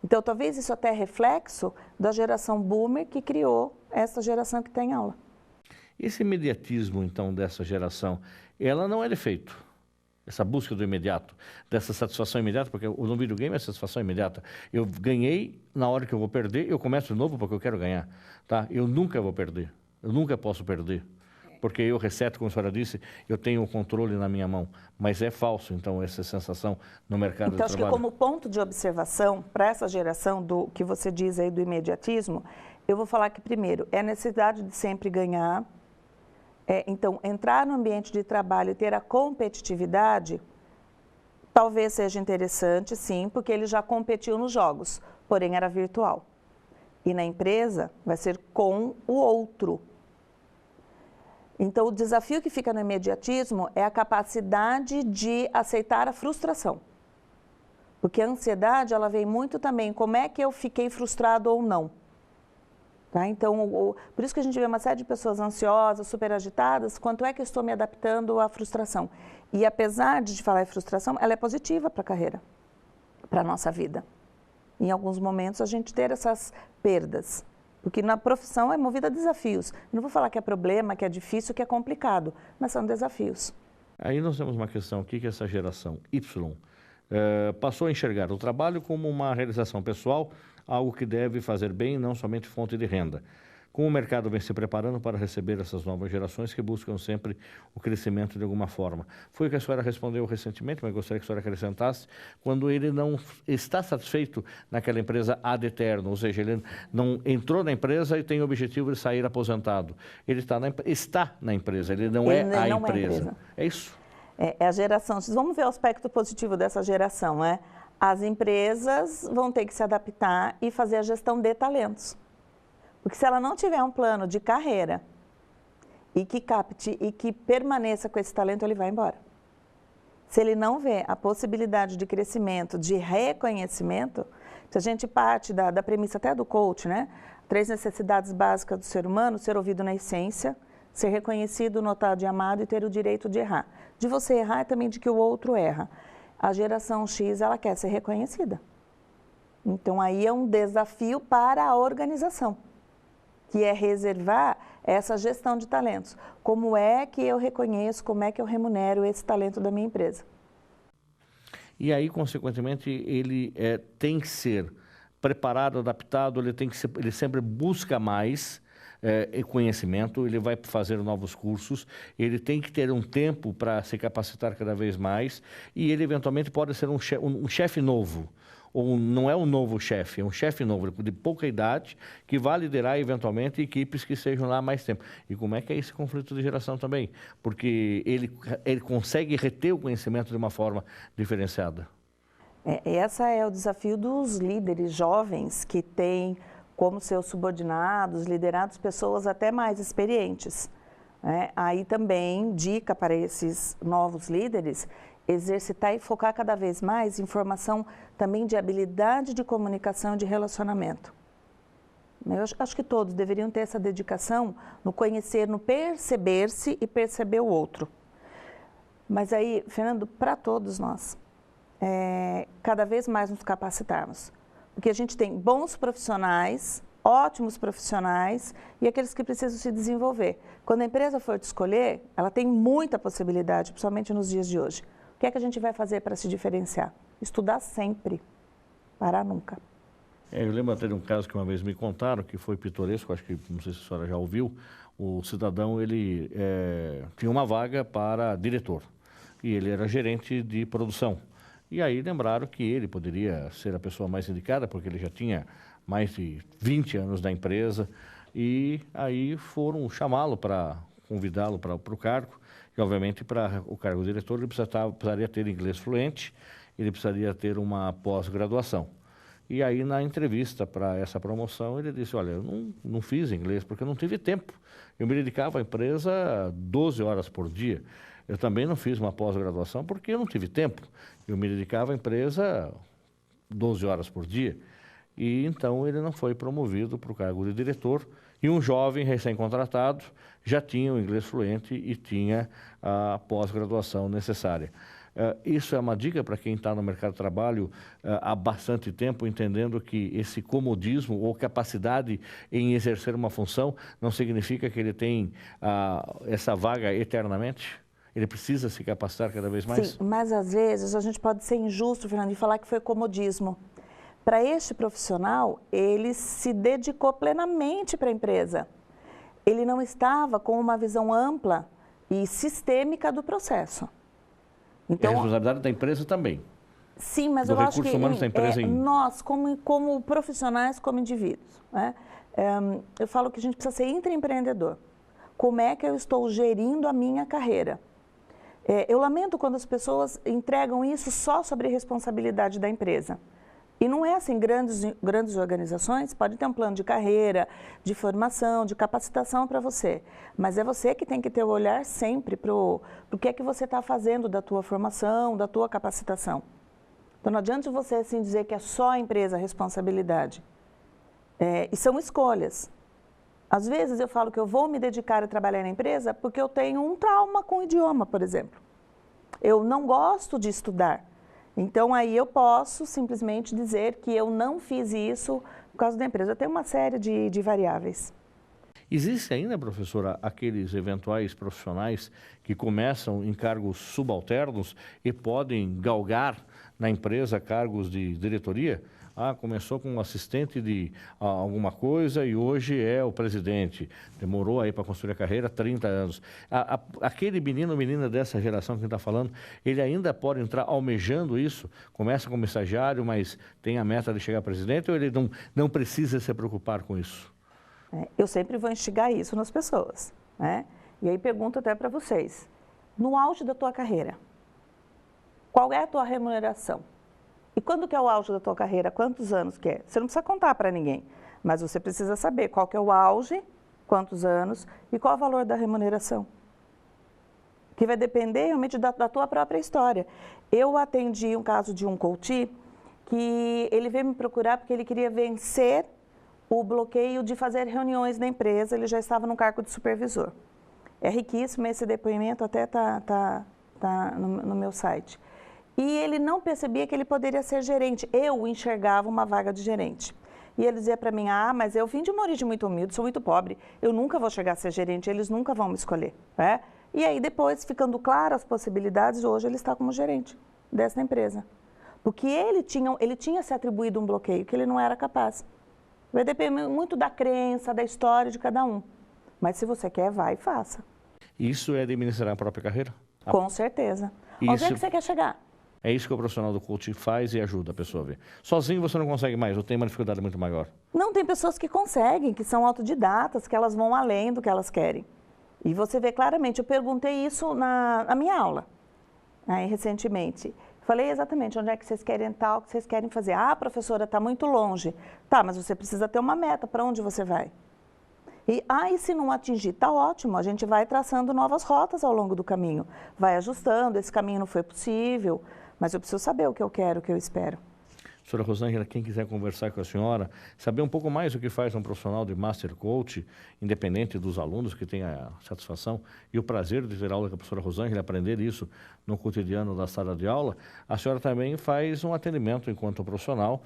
Speaker 3: Então talvez isso até é reflexo da geração boomer que criou essa geração que tem aula.
Speaker 1: Esse imediatismo, então, dessa geração, ela não é defeito? Essa busca do imediato, dessa satisfação imediata, porque no videogame é satisfação imediata. Eu ganhei, na hora que eu vou perder, eu começo de novo porque eu quero ganhar. Tá? Eu nunca vou perder, eu nunca posso perder. Porque eu reseto, como a senhora disse, eu tenho o controle na minha mão. Mas é falso, então, essa sensação no mercado de trabalho.
Speaker 3: Então, acho que como ponto de observação para essa geração do que você diz aí do imediatismo, Eu vou falar que, primeiro, é a necessidade de sempre ganhar. Então, entrar no ambiente de trabalho e ter a competitividade, talvez seja interessante, sim, porque ele já competiu nos jogos, porém era virtual. E na empresa vai ser com o outro. Então, o desafio que fica no imediatismo é a capacidade de aceitar a frustração. Porque a ansiedade, ela vem muito também, como é que eu fiquei frustrado ou não. Tá? Então, por isso que a gente vê uma série de pessoas ansiosas, super agitadas, quanto é que eu estou me adaptando à frustração. E apesar de falar em frustração, ela é positiva para a carreira, para a nossa vida. Em alguns momentos, a gente ter essas perdas. Porque na profissão é movida a desafios. Eu não vou falar que é problema, que é difícil, que é complicado, mas são desafios.
Speaker 1: Aí nós temos uma questão aqui que essa geração Y passou a enxergar o trabalho como uma realização pessoal, algo que deve fazer bem, não somente fonte de renda. Como o mercado vem se preparando para receber essas novas gerações que buscam sempre o crescimento de alguma forma. Foi o que a senhora respondeu recentemente, mas gostaria que a senhora acrescentasse, quando ele não está satisfeito naquela empresa ad eterno, ou seja, ele não entrou na empresa e tem o objetivo de sair aposentado. Ele está na empresa, ele não é a empresa. É isso?
Speaker 3: É a geração. Vamos ver o aspecto positivo dessa geração, né? As empresas vão ter que se adaptar e fazer a gestão de talentos. Porque se ela não tiver um plano de carreira e que capte e que permaneça com esse talento, ele vai embora. Se ele não vê a possibilidade de crescimento, de reconhecimento, se a gente parte da premissa até do coach, né? 3 necessidades básicas do ser humano: ser ouvido na essência, ser reconhecido, notado e amado e ter o direito de errar. De você errar é também de que o outro erra. A geração X, ela quer ser reconhecida. Então, aí é um desafio para a organização, que é reservar essa gestão de talentos. Como é que eu reconheço, como é que eu remunero esse talento da minha empresa?
Speaker 1: E aí, consequentemente, ele tem que ser preparado, adaptado, ele sempre busca mais conhecimento, ele vai fazer novos cursos, ele tem que ter um tempo para se capacitar cada vez mais e ele, eventualmente, pode ser um chefe novo. Ou não é um novo chefe, é um chefe novo, de pouca idade, que vai liderar, eventualmente, equipes que estejam lá há mais tempo. E como é que é esse conflito de geração também? Porque ele consegue reter o conhecimento de uma forma diferenciada.
Speaker 3: Esse é o desafio dos líderes jovens, que têm como seus subordinados, liderados, pessoas até mais experientes. Aí também, dica para esses novos líderes: exercitar e focar cada vez mais em formação também de habilidade de comunicação e de relacionamento. Eu acho que todos deveriam ter essa dedicação no conhecer, no perceber-se e perceber o outro. Mas aí, Fernando, para todos nós, cada vez mais nos capacitarmos. Porque a gente tem bons profissionais, ótimos profissionais e aqueles que precisam se desenvolver. Quando a empresa for te escolher, ela tem muita possibilidade, principalmente nos dias de hoje. O que é que a gente vai fazer para se diferenciar? Estudar sempre, parar nunca.
Speaker 1: Eu lembro até de um caso que uma vez me contaram, que foi pitoresco, acho que, não sei se a senhora já ouviu, o cidadão, ele tinha uma vaga para diretor e ele era gerente de produção. E aí lembraram que ele poderia ser a pessoa mais indicada, porque ele já tinha mais de 20 anos da empresa, e aí foram chamá-lo para convidá-lo para o cargo, e obviamente para o cargo de diretor ele precisaria ter inglês fluente, ele precisaria ter uma pós-graduação. E aí na entrevista para essa promoção ele disse: olha, eu não fiz inglês porque eu não tive tempo, eu me dedicava à empresa 12 horas por dia. Eu também não fiz uma pós-graduação porque eu não tive tempo. Eu me dedicava à empresa 12 horas por dia. E então ele não foi promovido para o cargo de diretor. E um jovem recém-contratado já tinha o inglês fluente e tinha a pós-graduação necessária. Isso é uma dica para quem está no mercado de trabalho há bastante tempo, entendendo que esse comodismo ou capacidade em exercer uma função não significa que ele tem essa vaga eternamente? Ele precisa se capacitar cada vez mais?
Speaker 3: Sim, mas às vezes a gente pode ser injusto, Fernando, e falar que foi comodismo. Para este profissional, ele se dedicou plenamente para a empresa. Ele não estava com uma visão ampla e sistêmica do processo.
Speaker 1: Então, é a responsabilidade da empresa também.
Speaker 3: Sim, mas eu acho que
Speaker 1: da empresa
Speaker 3: nós, como profissionais, como indivíduos, eu falo que a gente precisa ser intraempreendedor. Como é que eu estou gerindo a minha carreira? Eu lamento quando as pessoas entregam isso só sobre a responsabilidade da empresa. E não é assim, grandes organizações podem ter um plano de carreira, de formação, de capacitação para você. Mas é você que tem que ter o olhar sempre para o que é que você está fazendo da tua formação, da tua capacitação. Então não adianta você assim dizer que é só a empresa a responsabilidade. E são escolhas. Às vezes eu falo que eu vou me dedicar a trabalhar na empresa porque eu tenho um trauma com o idioma, por exemplo. Eu não gosto de estudar. Então, aí eu posso simplesmente dizer que eu não fiz isso por causa da empresa. Eu tenho uma série de variáveis.
Speaker 1: Existe ainda, professora, aqueles eventuais profissionais que começam em cargos subalternos e podem galgar na empresa cargos de diretoria? Começou como assistente de alguma coisa e hoje é o presidente. Demorou aí para construir a carreira 30 anos. Aquele menino ou menina dessa geração que a gente está falando, ele ainda pode entrar almejando isso? Começa como estagiário, mas tem a meta de chegar a presidente ou ele não precisa se preocupar com isso?
Speaker 3: Eu sempre vou instigar isso nas pessoas, né? E aí pergunto até para vocês. No auge da tua carreira, qual é a tua remuneração? E quando que é o auge da tua carreira? Quantos anos que é? Você não precisa contar para ninguém, mas você precisa saber qual que é o auge, quantos anos e qual o valor da remuneração. Que vai depender realmente da tua própria história. Eu atendi um caso de um coach que ele veio me procurar porque ele queria vencer o bloqueio de fazer reuniões na empresa, ele já estava no cargo de supervisor. É riquíssimo esse depoimento, até tá no meu site. E ele não percebia que ele poderia ser gerente. Eu enxergava uma vaga de gerente. E ele dizia para mim, mas eu vim de uma origem muito humilde, sou muito pobre, eu nunca vou chegar a ser gerente, eles nunca vão me escolher. Né? E aí depois, ficando claras as possibilidades, hoje ele está como gerente dessa empresa. Porque ele tinha se atribuído um bloqueio que ele não era capaz. Vai depender muito da crença, da história de cada um. Mas se você quer, vai e faça.
Speaker 1: Isso é administrar a própria carreira?
Speaker 3: Com certeza. Onde é que você quer chegar?
Speaker 1: É isso que o profissional do coaching faz e ajuda a pessoa a ver. Sozinho você não consegue mais, ou tem uma dificuldade muito maior? Não,
Speaker 3: tem pessoas que conseguem, que são autodidatas, que elas vão além do que elas querem. E você vê claramente, eu perguntei isso na minha aula, aí, recentemente. Falei exatamente onde é que vocês querem tal, o que vocês querem fazer. Professora, está muito longe. Tá, mas você precisa ter uma meta, para onde você vai? E se não atingir, está ótimo, a gente vai traçando novas rotas ao longo do caminho. Vai ajustando, esse caminho não foi possível, mas eu preciso saber o que eu quero, o que eu espero.
Speaker 1: Doutora Rosângela, quem quiser conversar com a senhora, saber um pouco mais o que faz um profissional de Master Coach, independente dos alunos que têm a satisfação e o prazer de ter aula com a professora Rosângela, aprender isso no cotidiano da sala de aula, a senhora também faz um atendimento enquanto profissional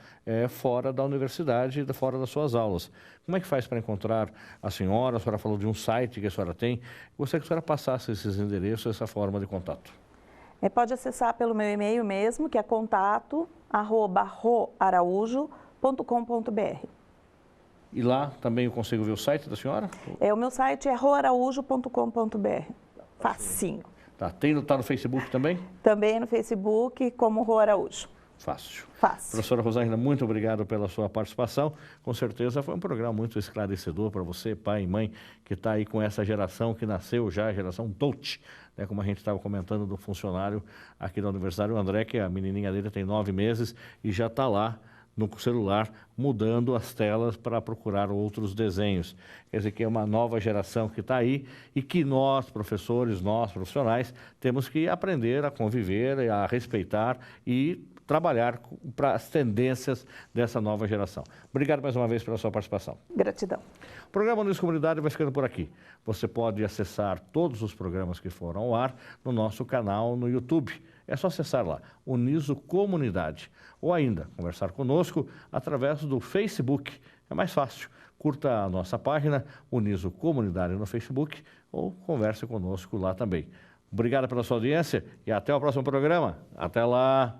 Speaker 1: fora da universidade, fora das suas aulas. Como é que faz para encontrar a senhora? A senhora falou de um site que a senhora tem. Gostaria que a senhora passasse esses endereços, essa forma de contato.
Speaker 3: Pode acessar pelo meu e-mail mesmo, que é contato@roaraújo.com.br.
Speaker 1: E lá também eu consigo ver o site da senhora?
Speaker 3: O meu site é roaraújo.com.br. Facinho.
Speaker 1: Tá no Facebook também?
Speaker 3: Também no Facebook, como Rô Araújo.
Speaker 1: Fácil.
Speaker 3: Fácil.
Speaker 1: Professora Rosângela, muito obrigado pela sua participação. Com certeza foi um programa muito esclarecedor para você, pai e mãe, que está aí com essa geração que nasceu já, a geração Touch, né, como a gente estava comentando do funcionário aqui da Universidade, o André, que a menininha dele tem 9 meses e já está lá no celular, mudando as telas para procurar outros desenhos. Quer dizer que é uma nova geração que está aí e que nós, professores, nós, profissionais, temos que aprender a conviver, a respeitar e trabalhar para as tendências dessa nova geração. Obrigado mais uma vez pela sua participação.
Speaker 3: Gratidão.
Speaker 1: O programa Uniso Comunidade vai ficando por aqui. Você pode acessar todos os programas que foram ao ar no nosso canal no YouTube. É só acessar lá, Uniso Comunidade. Ou ainda, conversar conosco através do Facebook. É mais fácil. Curta a nossa página, Uniso Comunidade no Facebook, ou converse conosco lá também. Obrigado pela sua audiência e até o próximo programa. Até lá!